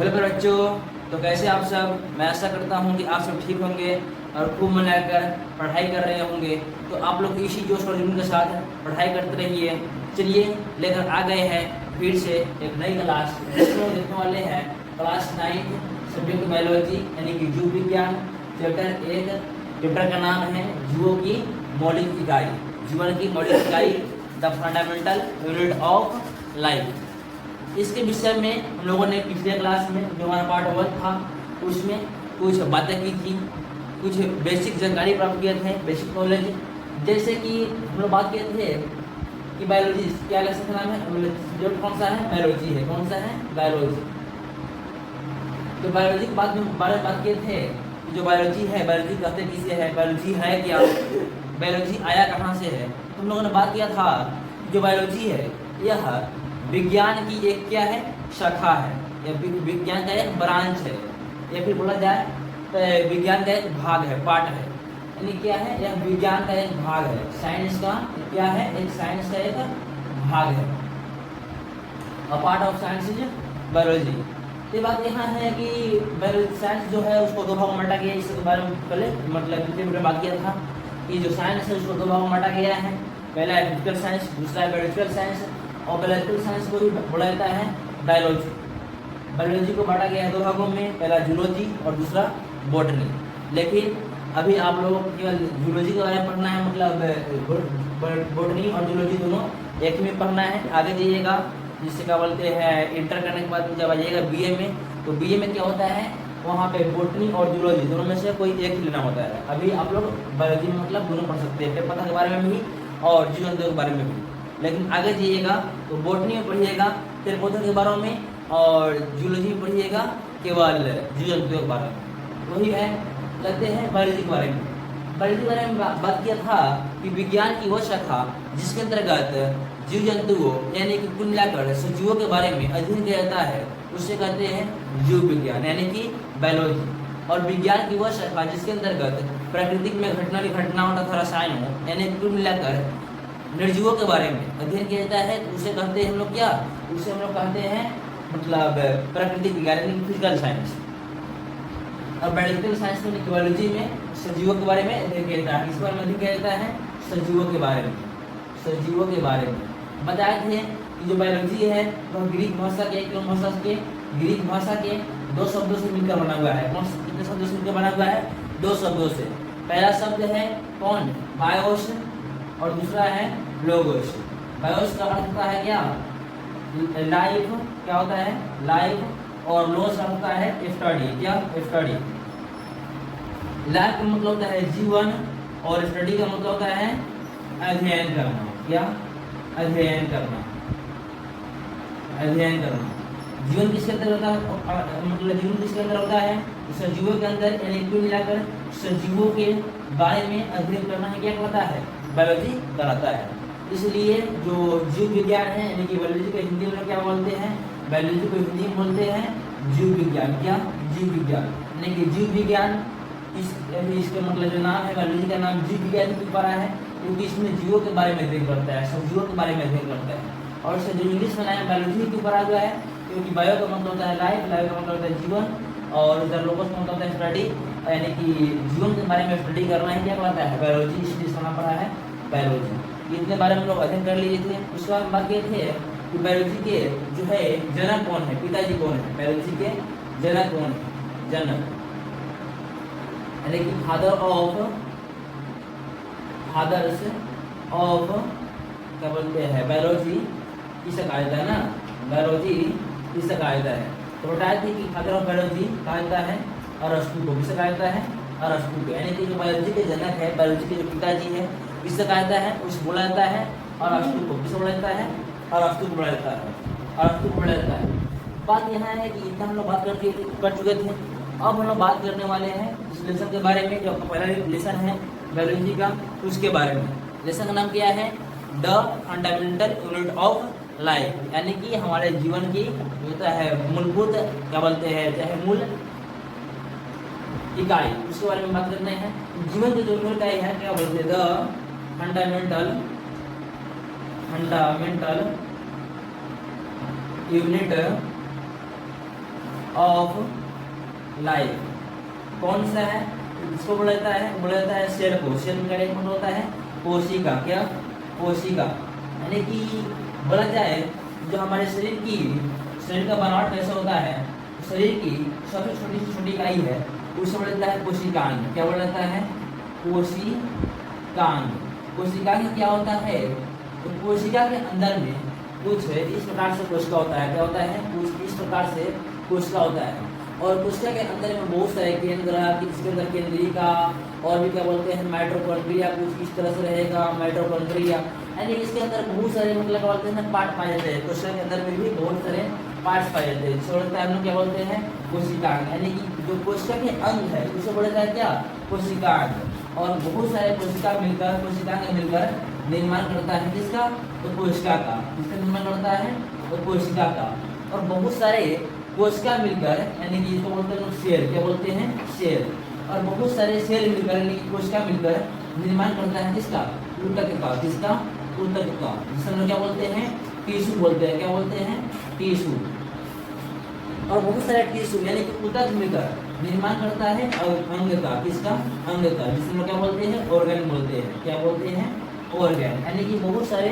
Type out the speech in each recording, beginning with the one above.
Hello मेरे बच्चों। तो कैसे आप सब? मैं आशा करता हूँ कि आप सब ठीक होंगे और खूब मन लगाकर पढ़ाई कर रहे होंगे। तो आप लोग इसी जोश और जुनून के साथ पढ़ाई करते रहिए। चलिए लेकर आ गए हैं फिर से एक नई क्लास, जिसमें हम देखने वाले हैं क्लास 9 सब्जेक्ट बायोलॉजी यानी कि जीव विज्ञान, चैप्टर 1। चैप्टर का नाम है जीवों की मौलिक इकाई, जीवन की मौलिक इकाई, the fundamental unit of life. इसके विषय में हम लोगों ने पिछले क्लास में जो हमारा पार्ट 1 था उसमें कुछ बातें की थी, कुछ बेसिक जानकारी प्राप्त किए थे, बेसिक नॉलेज। जैसे कि हम लोग बात किए थे कि बायोलॉजी क्या लेसन का नाम है, सब्जेक्ट कौन सा है? बायोलॉजी है। कौन सा है? बायोलॉजी। तो बायोलॉजी के बारे में बात किए थे कि जो बायोलॉजी है, बायोलॉजी कहते किसे है, बायोलॉजी है क्या, बायोलॉजी आया कहाँ से है। तो हम लोगों ने बात किया था जो बायोलॉजी है यह विज्ञान की एक क्या है? शाखा है, या विज्ञान का एक ब्रांच है, या फिर बोला जाए तो विज्ञान का एक भाग है, पार्ट है। यानी क्या है? यह विज्ञान का एक भाग है, साइंस का क्या है? एक साइंस का एक भाग है। A part of science is biology. ये बात यहाँ है कि बायोलॉजी साइंस जो है उसको दो भागों में बांटा गया है। इसके बारे में पहले मतलब पिछले वीडियो में बात किया था कि जो साइंस है उसको दो भागों में बांटा गया है। पहला है फिजिकल साइंस, दूसरा है बायोलॉजिकल साइंस। और बायोलॉजिकल साइंस को भी बोला जाता है बायोलॉजी। बायोलॉजी को बांटा गया है दो भागों में, पहला जूलॉजी और दूसरा बॉटनी। लेकिन अभी आप लोगों को केवल जूलॉजी के बारे में पढ़ना है, मतलब बॉटनी और जूलॉजी दोनों एक में पढ़ना है। आगे जाइएगा जिससे क्या बोलते हैं, इंटर करने के बाद जब आइएगा बीए में, तो बीए में क्या होता है, वहाँ पे बॉटनी और जूलॉजी दोनों में से कोई एक ही लेना होता है। अभी आप लोग बायोलॉजी में मतलब दोनों पढ़ सकते हैं, पेड़ पौधा के बारे में भी और जीव जंतु के बारे में भी। लेकिन आगे जाइएगा तो बॉटनी में पढ़िएगा पेड़ पौधों के बारे में, और जूलॉजी में पढ़िएगा केवल जीव जंतुओं के बारे में। वही है लगते हैं बायोलॉजी के बारे में। बायोलॉजी के बारे में बात किया था कि विज्ञान की वह शाखा जिसके अंतर्गत जीव जंतुओं यानी कि कुल मिलाकर सजीवों के बारे में अध्ययन किया जाता है उसे कहते हैं जीव विज्ञान यानी कि बायोलॉजी। और विज्ञान की वह शाखा जिसके अंतर्गत प्राकृतिक में घटनाओं तथा रसायनों यानी कुल मिलाकर निर्जीवों के बारे में अध्ययन किया जाता है तो उसे कहते हैं हम लोग क्या? उसे हम लोग कहते हैं मतलब प्राकृतिक विज्ञान यानी फिजिकल साइंस। और बायोलॉजिकल साइंस में बायोलॉजी में सजीवों के बारे में अध्ययन किया जाता है। इस बारे में अध्ययन किया जाता है सजीवों के बारे में। सजीवों के बारे में बताए थे कि जो बायोलॉजी है वह ग्रीक भाषा के दो शब्दों से मिलकर बना हुआ है। कितने शब्दों से मिलकर बना हुआ है? दो शब्दों से। पहला शब्द है कौन? बायोस, और दूसरा है लोगोस। बायोस का अर्थ होता है क्या? लाइफ। क्या होता है? लाइफ। और लोगोस का होता है स्टडी। क्या? स्टडी। लाइफ का मतलब होता है जीवन, और स्टडी का मतलब होता है अध्ययन करना। क्या? अध्ययन करना। अध्ययन करना। जीवन किसके अंदर होता है? मतलब जीवन किसके अंदर होता है? सजीवों के अंदर, यानी कुल मिलाकर सजीवों के बारे में अध्ययन करना है क्या कहलाता है? बायोलॉजी कहलाता है। इसलिए जो जीव विज्ञान है यानी कि बायोलॉजी को हिंदी में क्या बोलते हैं? बायोलॉजी को हिंदी में बोलते हैं जीव विज्ञान। क्या? जीव विज्ञान। यानी कि जीव विज्ञान इसके मतलब जो नाम है बायोलॉजी का नाम जीव विज्ञान क्यों पड़ा है? क्योंकि इसमें जीवों के बारे में अध्ययन करता है, सजीवों के बारे में अध्ययन करता है। और इसे जो इंग्लिश में नाम बायोलॉजी क्यों पढ़ा गया है? क्योंकि बायो का मतलब होता है लाइफ, लाइफ का मतलब होता है जीवन, और इधर लोगोस का मतलब होता है स्टडी, यानी कि जीवन के बारे में स्टडी करना ही क्या कहलाता है? बायोलॉजी। इसलिए इसका नाम पड़ा है बायोलॉजी। इतने बारे में लोग अध्ययन कर लिए थे। उसके बाद बात किए थे कि बायोलॉजी के जो है जनक कौन है, पिताजी कौन है? बायोलॉजी के जनक कौन है? जनक यानी कि फादर्स ऑफ क्या बोलते हैं बायोलॉजी, किसे कहा जाता है ना? बायोलॉजी किसे कहा जाता है? तो बताया थी कि फादर ऑफ बायोलॉजी कहा जाता है अरस्तु को। किसे कहा जाता है? अरस्तु को। यानी कि जो बायोलॉजी के जनक है, बायोलॉजी के जो पिताजी है, किसे कहा जाता है? उसे बोला जाता है अरस्तु को। किसे बोला जाता है? अरस्तु को बोला जाता है। अरस्तु को बोला जाता है। बात यहाँ है कि इतना हम लोग बात कर चुके थे। अब हम लोग बात करने वाले हैं इस लेसन के बारे में, जो पहला लेसन है बायोलॉजी का, उसके बारे में। लेसन का नाम क्या है? The fundamental unit of life, यानी कि हमारे जीवन की होता है मूलभूत क्या बोलते हैं, चाहे मूल इकाई, उसके बारे में बात करते हैं। जीवन की जो मूल इकाई है क्या बोलते हैं? The fundamental unit of life कौन सा है? इसको बोला जाता है सेल को। सेल का कौन होता है? कोशिका। क्या? कोशिका। यानी कि बोला जाए जो हमारे शरीर का बनावट कैसा होता है, शरीर की सबसे छोटी से छोटी इकाई है उसे बोला जाता है कोशिकांग। क्या बोला जाता है? कोशिकांग। कोशिकांग क्या होता है? तो कोशिका के अंदर में कुछ इस प्रकार से कोशिका होता है। क्या होता है? कुछ इस प्रकार से कोशिका होता है। और कोशिका के अंदर में बहुत सारे केंद्र, इसके अंदर केंद्रिका और भी क्या बोलते हैं माइटोकॉन्ड्रिया, कुछ इस तरह से रहेगा माइटोकॉन्ड्रिया। यानी इसके अंदर बहुत सारे मतलब क्या बोलते हैं पार्ट पाए जाते हैं। कोशिका के अंदर में भी बहुत सारे पार्ट्स पाए जाते हैं। जिसे बोलते हैं हम लोग क्या बोलते हैं? कोशिकांग। यानी कि जो कोशिका के अंग है उसे बोला जाता है क्या? कोशिकांग। और बहुत सारे कोशिकांग मिलकर निर्माण करता है किसका? तो कोशिका का। किसका निर्माण करता है? तो कोशिका का। और बहुत सारे कोशिका मिलकर यानी कि इसको बोलते हैं सेल। क्या बोलते हैं? सेल। और बहुत सारे सेल मिलकर यानी कि कोशिका मिलकर निर्माण करता है किसका? ऊतक का। किसका? ऊतक का। जिसे हम लोग क्या बोलते हैं? टिश्यू बोलते हैं। क्या बोलते हैं? टिश्यू। और बहुत सारे टिश्यू यानी कि ऊतक मिलकर निर्माण करता है अंग का। किसका? अंग का। जिसे हम लोग क्या बोलते हैं? ऑर्गन बोलते हैं। क्या बोलते हैं? ऑर्गन। यानी कि बहुत सारे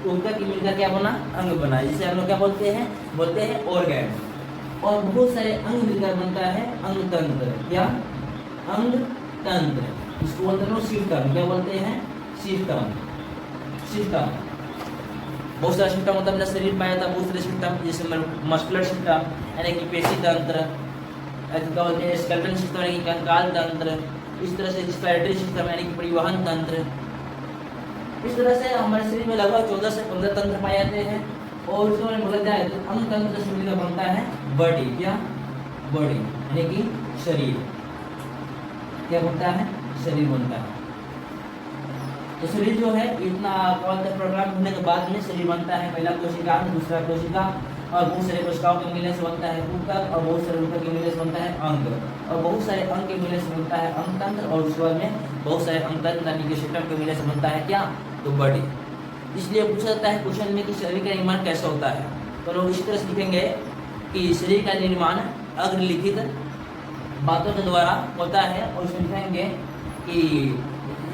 ऊतक मिलकर क्या बना? अंग बना, जिसे हम लोग क्या बोलते हैं? बोलते हैं ऑर्गन। और बहुत सारे अंग मिलकर बनता है अंग तंत्र। क्या? अंग तंत्र। इसको बोलते हैं सिस्टम। क्या बोलते हैं? सिस्टम। सिस्टम बहुत सारे सिस्टम होता है। अपना शरीर पाया था बहुत सारे सिस्टम, जैसे मस्कुलर सिस्टम यानी कि पेशी तंत्र, क्या बोलते हैं स्केलेटन सिस्टम यानी कि कंकाल तंत्र, इस तरह से रिस्पिरेटरी सिस्टम यानी कि परिवहन तंत्र। इस तरह से हमारे शरीर में लगभग 14 से 15 तंत्र पाए जाते हैं। और उसको बोला जाए तो अंग तंत्र से मिलकर बनता है बॉडी। क्या? बॉडी यानी कि शरीर। क्या बनता है? शरीर बनता है। तो शरीर जो है इतना प्रोग्राम होने के बाद में शरीर बनता है। पहला कोशिका, दूसरा कोशिका और बहुत सारे कोशिकाओं के मिलने से बनता है ऊतक, और बहुत सारे ऊतक के मिलने से बनता है अंग, और बहुत सारे अंग के मिलने से बनता है अंग तंत्र, और उसके बाद में बहुत सारे अंग तंत्र यानी कि सिस्टम के मिलने से बनता है क्या? तो बॉडी। इसलिए पूछा जाता है क्वेश्चन में कि शरीर का निर्माण कैसा होता है। तो लोग इस तरह से लिखेंगे कि शरीर का निर्माण अग्रलिखित बातों के द्वारा होता है। और उसमें लिखेंगे कि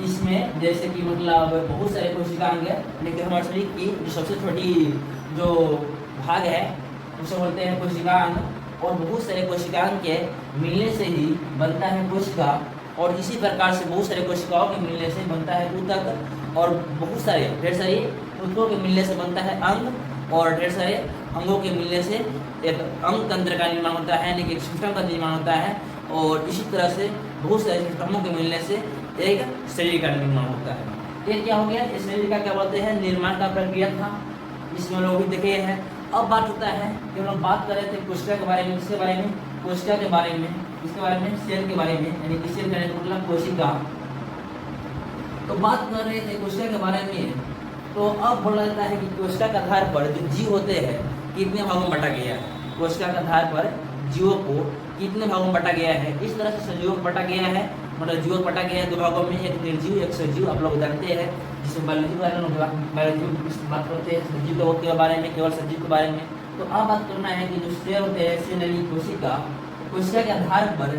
इसमें जैसे कि मतलब बहुत सारे कोशिकांग है, लेकिन हमारे शरीर की जो सबसे छोटी जो भाग है उसे बोलते हैं कोशिकांग। और बहुत सारे कोशिकांग के मिलने से ही बनता है कोशिका, और इसी प्रकार से बहुत सारे कोशिकाओं के मिलने से बनता है ऊतक, और बहुत सारे ढेर सारे ऊतकों के मिलने से बनता है अंग, और ढेर सारे अंगों के मिलने से एक अंग तंत्र का निर्माण होता है यानी कि एक सिस्टम का निर्माण होता है। और इसी तरह से बहुत सारे सिस्टमों के मिलने से एक शरीर का निर्माण होता है। ये क्या हो गया? इस शरीर का क्या बोलते हैं? निर्माण का प्रक्रिया था, इसमें लोग भी देखे हैं। अब बात होता है कि हम लोग बात कर रहे थे कोशिका के बारे में। किसके बारे में? कोशिका के बारे में। इसके बारे में सेल के बारे में, यानी कि सेल का मतलब कोशिका। तो बात कर रहे थे कोशिका के बारे में। तो अब बोला जाता है कि कोशिका के आधार पर जो जीव होते हैं कितने भागों में बांटा गया है। कोशिका के आधार पर जीवों को कितने भागों में बांटा गया है। इस तरह से सजीवों को बांटा गया है, मतलब जीवों को बांटा गया है 2 भागों में, एक निर्जीव एक सजीव। आप लोग जानते हैं जिसमें बायोलॉजी के बारे में बात करते हैं, सजीव के बारे में, केवल सजीव के बारे में। तो अब बात करना है कि जो सेल होते हैं, सेल यानी कोशिका के आधार पर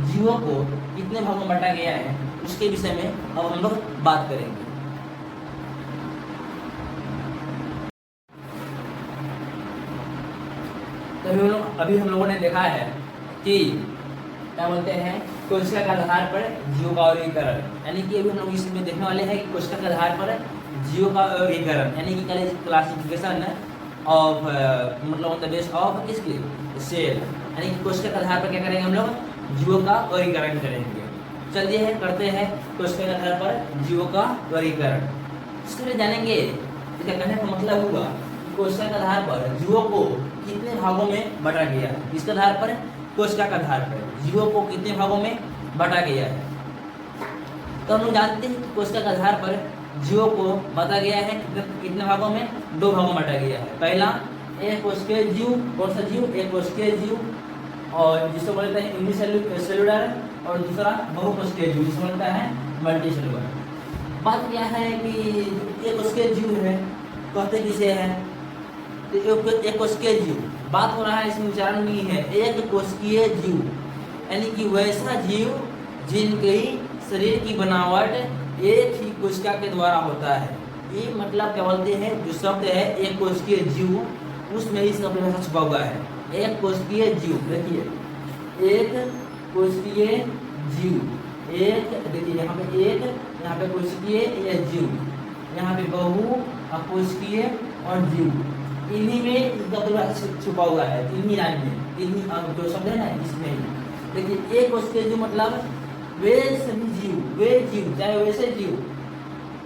जीवों को कितने भागों में बांटा गया है, उसके विषय में अब हम लोग बात करेंगे। तो अभी हम लोगों ने देखा है कि क्या बोलते हैं कोशिका के आधार पर जीवों का वर्गीकरण, यानी कि अभी हम लोग इसमें देखने वाले हैं कि कोशिका के आधार पर जीवों का वर्गीकरण, यानी कि क्लासिफिकेशन ऑफ मतलब ऑन द बेस ऑफ इसकी सेल, यानी कि कोशिका के आधार पर क्या करेंगे हम लोग? जीवों का वर्गीकरण करेंगे। चलिए करते हैं कोशिका के आधार पर जीवों का वर्गीकरण। इसके लिए जानेंगे इसका कहने का मतलब हुआ कोशिका के आधार पर जीवों को कितने भागों में बांटा गया है। इसके आधार पर कोशिका के आधार पर जीवों को कितने भागों में बांटा गया है। तो हम लोग जानते हैं कि कोशिका के आधार पर जीवों को बांटा गया है कितने भागों में? 2 भागों में बांटा गया है। पहला एक कोशिकीय जीव, कौन सा जीव? एक कोशिकीय जीव, और जिसको बोलते हैं यूनिसेल्युलर, और दूसरा बहुकोशिकीय जीव जिसको बोलता है मल्टीसेल्युलर। बात क्या है कि एक कोशिकीय जीव है, कहते किसे है? तो एक कोशिकीय जीव, बात हो रहा है इसमें उच्चारण में ही है, एक कोशिकीय जीव, यानी कि वैसा जीव जिनके शरीर की बनावट एक ही कोशिका के द्वारा होता है। ये मतलब क्या बोलते हैं, जो शब्द है एक कोशिकीय जीव, उसमें ही शब्द भाषा छुपा हुआ है। एक कोशिकीय जीव, देखिए एक कोशिकीय जीव, एक देखिए यहाँ पे एक, यहाँ पे कोशिकीय या जीव, यहाँ पे बहु अकोशिकीय और जीव, इन्हीं में इसका परिभाषा छुपा हुआ है, इन्हीं लाइन में, इन्हीं जो शब्द है ना इसमें ही। देखिए एक कोशिकीय जीव मतलब वे सभी जीव, वे जीव चाहे वैसे जीव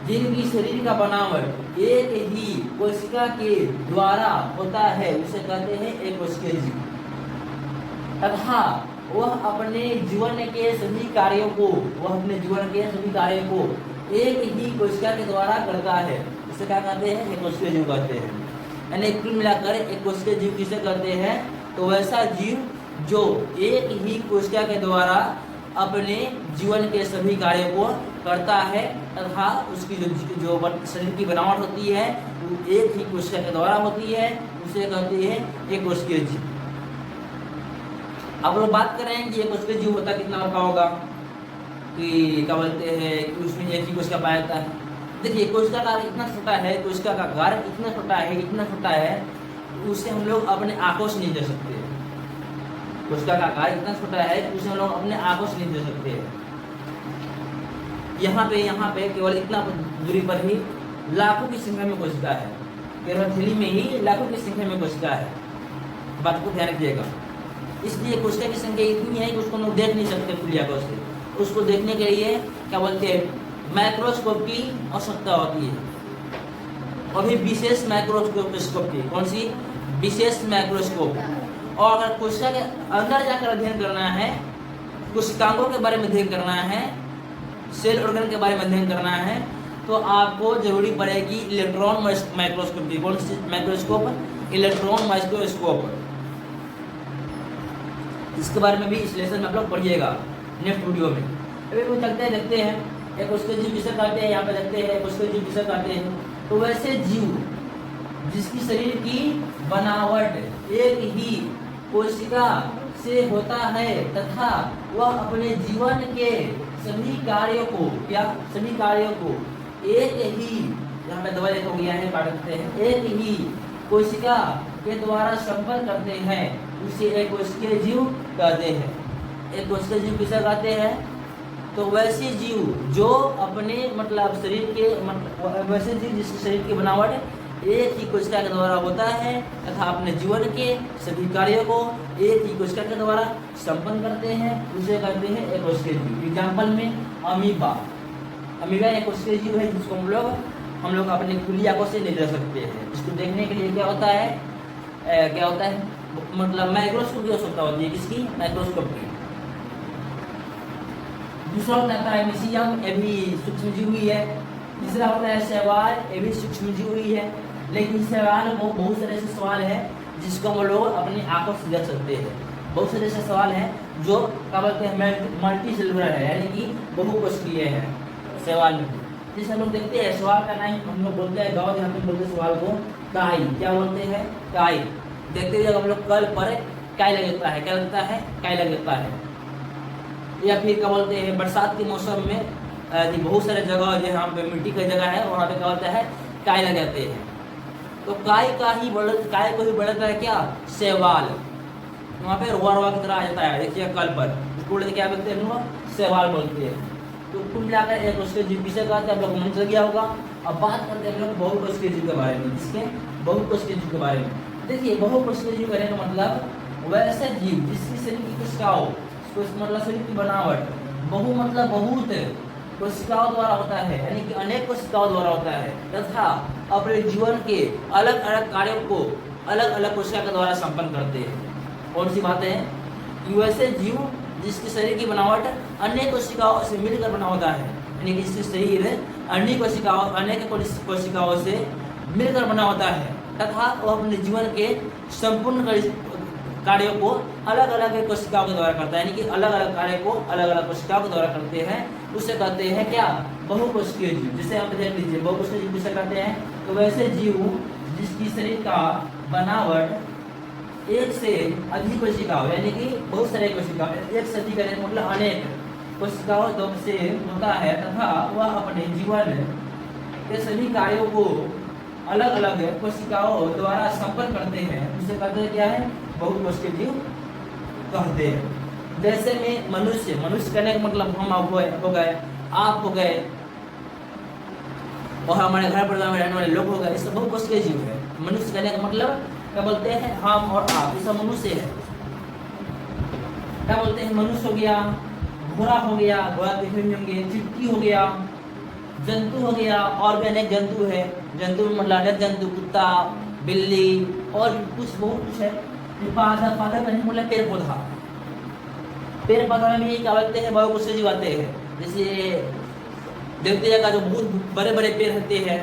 जिनकी शरीर का बनावट एक ही कोशिका के द्वारा होता है, उसे कहते हैं एक कोशिकीय जीव, तथा वह अपने जीवन के सभी कार्यों को, वह अपने जीवन के सभी कार्यों को एक ही कोशिका के द्वारा करता है, इसे क्या कहते हैं, एक कोशिकीय जीव कहते हैं। यानी कुल मिलाकर एक कोशिकीय जीव किसे कहते हैं, तो वैसा जीव जो एक ही कोशिका के द्वारा अपने जीवन के सभी कार्यों को करता है, तथा उसकी जो शरीर की बनावट होती है वो एक ही कोशिका के द्वारा होती है, उसे कहते हैं एक कोशिकीय जीव। अब लोग बात कर रहे हैं कि एक कोशिकीय जीव होता कितना बड़ा होगा, कि क्या बोलते हैं कि उसमें एक ही कोशिका पाया जाता है। देखिए कोशिका का इतना छोटा है, कोशिका का आकार इतना छोटा है, इतना छोटा है, उसे हम लोग अपने आंखों से नहीं दे सकते। कोशिका का आकार इतना छोटा है कि उसे हम लोग अपने आंखों से नहीं दे सकते हैं। यहाँ पे केवल इतना दूरी पर ही लाखों की संख्या में कोशिका है, केवल थैली में ही लाखों की संख्या में कोशिका है, बात को ध्यान रखिएगा। इसलिए कोशिका की संख्या इतनी है कि उसको हम लोग देख नहीं सकते खुली आंखों से। उसको देखने के लिए क्या बोलते हैं, माइक्रोस्कोप की आवश्यकता होती है, और भी विशेष माइक्रोस्कोप की, कौन सी, विशेष माइक्रोस्कोप। और अगर कोशिका के अंदर जाकर अध्ययन करना है, कोशिकांगों के बारे में अध्ययन करना है, सेल ऑर्गन के बारे में अध्ययन करना है, तो आपको जरूरी पड़ेगी इलेक्ट्रॉन माइक्रोस्कोप की। कौन सी माइक्रोस्कोप, इलेक्ट्रॉन माइक्रोस्कोप। इसके बारे में भी इस लेसन में आप लोग पढ़िएगा नेक्स्ट वीडियो में। अभी कुछ देखते हैं एक कोशिकीय जीव किसे कहते हैं, यहाँ पे देखते हैं कोशिकीय जीव किसे कहते हैं, तो वैसे जीव जिसकी शरीर की बनावट एक ही कोशिका से होता है, तथा वह अपने जीवन के सभी कार्यों को, क्या सभी कार्यों को एक ही, यहाँ पे दवा लिखा गया है, पढ़ते हैं, एक ही कोशिका के द्वारा संपन्न करते हैं, उसे एक कोशिकीय जीव कहते हैं। एक कोशिकीय जीव किसे कहते हैं, तो वैसे जीव जो अपने मतलब शरीर के वैसे जीव जिसके शरीर की बनावट एक ही कोशिका के द्वारा होता है, तथा अपने जीवन के सभी कार्यों को एक ही कोशिका के द्वारा संपन्न करते हैं, उसे कहते हैं एक कोशिकीय जीव। एग्जाम्पल में अमीबा, अमीबा एक कोशिकीय जीव है जिसको हम लोग अपनी खुली आंखों से नहीं देख सकते हैं। इसको देखने के लिए क्या होता है, मतलब माइक्रोस्कोप की आवश्यकता होती है, किसकी, माइक्रोस्कोप की। दूसरा होता है मिशियम, ये भी सूक्ष्म जीव ही है। तीसरा होता है शैवाल, ये भी सूक्ष्म जीव ही है। लेकिन शैवाल में बहुत सारे ऐसे सवाल है जिसको हम लोग अपनी आंखों से देख सकते हैं। बहुत सारे ऐसे सवाल हैं जो क्या बोलते हैं, मल्टी सेलुलर है, यानी कि बहुकोशिकीय है शैवाल में। जैसे हम लोग देखते हैं सवाल का नाम हम लोग बोलते हैं, गाँव यहाँ पे बोलते हैं सवाल को काई, क्या बोलते हैं, काई। देखते हुए हम लोग कल पर काई लगता है, क्या लगता है, काई लगता है। या फिर क्या बोलते हैं बरसात के मौसम में बहुत सारे जगह जहाँ पे मिट्टी की जगह है वहाँ पे क्या होता है, काई लग जाते हैं। तो काय को ही बढ़ता है क्या, शैवाल, वहाँ पे रोआ की तरह आ जाता है। देखिए कल पर उसको क्या बोलते हैं, शैवाल बोलते हैं। तो कुल मिलाकर एक कोशिकीय जीव किसे कहते हैं, आप लोग मन चल गया होगा। अब बात करते हैं हम लोग बहुकोशिकीय जीव के बारे में। किसके, बहुकोशिकीय जीव के बारे में। देखिए बहुकोशिकीय जीव कहने का मतलब वैसे जीव जिसकी शरीर की कोशिकाओं, मतलब शरीर की बनावट बहु मतलब बहुत कोशिकाओं द्वारा होता है, यानी कि अनेक कोशिकाओं द्वारा होता है, तथा अपने जीवन के अलग अलग कार्यों को अलग अलग कोशिका के द्वारा संपन्न करते हैं। कौन सी बातें हैं, कि वैसे जीव जिसके शरीर की बनावट अन्य कोशिकाओं से मिलकर बना होता है, यानी कि जिसके शरीर अन्य कोशिकाओं से मिलकर बना होता है, तथा वह अपने जीवन के संपूर्ण कार्यों को अलग अलग कोशिकाओं के द्वारा करता है, यानी कि अलग अलग कार्य को अलग अलग कोशिकाओं के द्वारा करते हैं, उसे कहते हैं क्या, बहुकोशिकीय जीव। जिसे आप देख लीजिए बहुकोशिकीय जीव किसे कहते हैं, तो वैसे जीव जिसकी शरीर का बनावट एक से अधिक कोशिकाओं यानी कि बहुत सारे कोशिकाओं, एक से अधिक करने का मतलब अनेक कोशिकाओं से होता है तथा वह अपने जीवन के सभी कार्यों को अलग अलग कोशिकाओं द्वारा संपन्न करते हैं, उसे कहते हैं क्या है, बहुकोशिकीय जीव कहते हैं। जैसे में मनुष्य कहने का मतलब हम हो गए, आप हो गए और हमारे घर परिवार में रहने वाले लोग हो गए, ये सब बहुकोशिकीय जीव है। मनुष्य कहने का मतलब क्या बोलते हैं, हम और आप, ये सब मनुष्य है। क्या बोलते हैं, मनुष्य हो गया, घोड़ा हो गया, घोड़ा देखे होंगे, चिट्टी हो गया, जंतु हो गया, और भी अनेक जंतु है। जंतु में मतलब अनेक जंतु, कुत्ता, बिल्ली और कुछ बहुत कुछ है। पादप कहने मतलब पेड़ पौधा, पेड़ पौधा में भी क्या बोलते हैं, बहुकोशिकीय जीव आते हैं। जैसे देखते का जो बहुत बड़े बड़े पेड़ होते हैं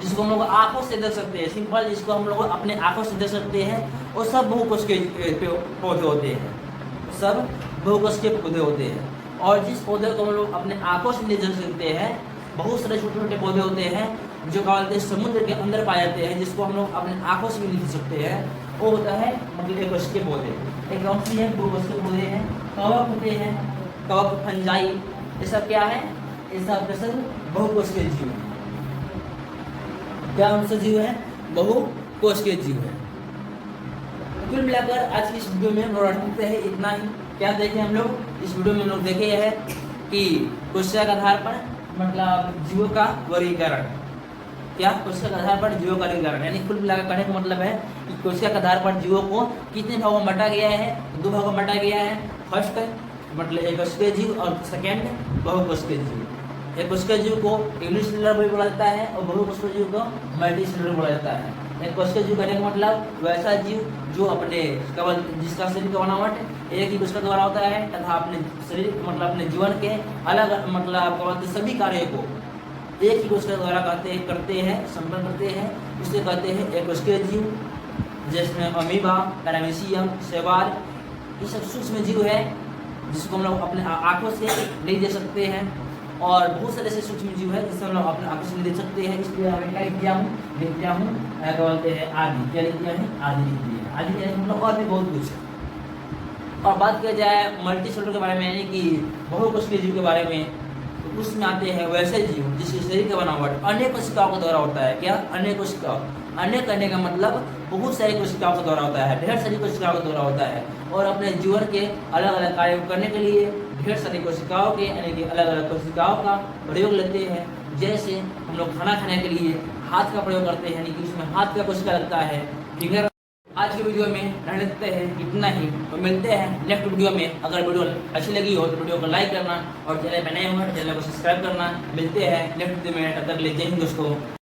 जिसको हम लोग आंखों से देख सकते हैं, सिंपल जिसको हम लोग अपने आंखों से देख सकते हैं, वो सब बहुकोशिकीय पौधे होते हैं, सब बहुकोशिकीय पौधे होते हैं। और जिस पौधे को हम लोग अपने आंखों से नहीं देख सकते हैं, बहुत सारे छोटे छोटे पौधे होते हैं जो क्या बोलते हैं समुद्र के अंदर पाए जाते हैं, जिसको हम लोग अपने आंखों से भी नहीं देख सकते हैं, वो होता है मतलब एककोशिकीय पौधे। एक ऑप्शन है बहुकोशिकीय पौधे हैं, कवक होते हैं, कवक, फंजाई, ये सब क्या है, ये सब बहुकोशिकीय जीव है। क्या उनसे जीव है, बहुकोशिकीय जीव है। कुल मिलाकर आज की इस वीडियो में हम लोग रखते हैं इतना ही। क्या देखे हम लोग इस वीडियो में, हम लोग देखे यह है कि कोशिका के आधार पर मतलब जीवों का वर्गीकरण, क्या कोशिका के आधार पर जीवों का वर्गीकरण, यानी कुल मिलाकर कहने का मतलब है कि कोशिका के आधार पर जीवों को कितने भागों में बांटा गया है, 2 भागों में बांटा गया है। फर्स्ट मतलब एककोशिकीय जीव और सेकेंड बहुकोशिकीय जीव। एककोशिकीय जीव को यूनिसेलुलर भी बोला जाता है और बहुकोशिकीय जीव को मल्टीसेलुलर बोला जाता है। एककोशिकीय जीव कहने का मतलब वैसा जीव जो अपने केवल जिसका शरीर का बनावट एक ही कोशिका द्वारा होता है तथा अपने शरीर मतलब अपने जीवन के अलग मतलब सभी कार्यों को एक ही कोशिका द्वारा करते हैं, संपन्न करते हैं, इसे कहते हैं एककोशिकीय जीव। जिसमें अमीबा, पैरामीशियम, शैवाल, ये सब सूक्ष्म जीव है जिसको हम लोग अपने आंखों से नहीं देख सकते हैं, और बहुत सारे ऐसे सूक्ष्म जीव है जिससे हम लोग अपने आंखों से नहीं देख सकते हैं। इसलिए हमें क्या लिख दिया हूँ क्या बोलते हैं, आदि। क्या लिख दिया है, आदि लिख दिया है। आदि हम लोग और भी बहुत कुछ है। और बात किया जाए मल्टीसेलुलर के बारे में, यानी कि बहुकोशिकीय जीव के बारे में, तो उसमें आते हैं वैसे जीव जिसके शरीर का बनावट अनेक कोशिकाओं के द्वारा होता है। क्या, अनेक कोशिकाओं, अनेक करने का मतलब बहुत सारी कोशिकाओं के द्वारा होता है, ढेर सारी कोशिकाओं के द्वारा होता है, और अपने जीवन के अलग अलग कार्य करने के लिए ढेर सारी कोशिकाओं के यानी कि अलग अलग कोशिकाओं का प्रयोग लेते हैं। जैसे हम लोग खाना खाने के लिए हाथ का प्रयोग करते हैं, यानी कि उसमें हाथ का कोशिका लगता है। ठीक है, आज के वीडियो में रहने देते हैं इतना ही, तो मिलते हैं नेक्स्ट वीडियो में। अगर वीडियो अच्छी लगी हो तो वीडियो को लाइक करना और चैनल पर नए हो तो चैनल को सब्सक्राइब करना। मिलते हैं नेक्स्ट वीडियो में, तब तक के लिए जय हिंद दोस्तों।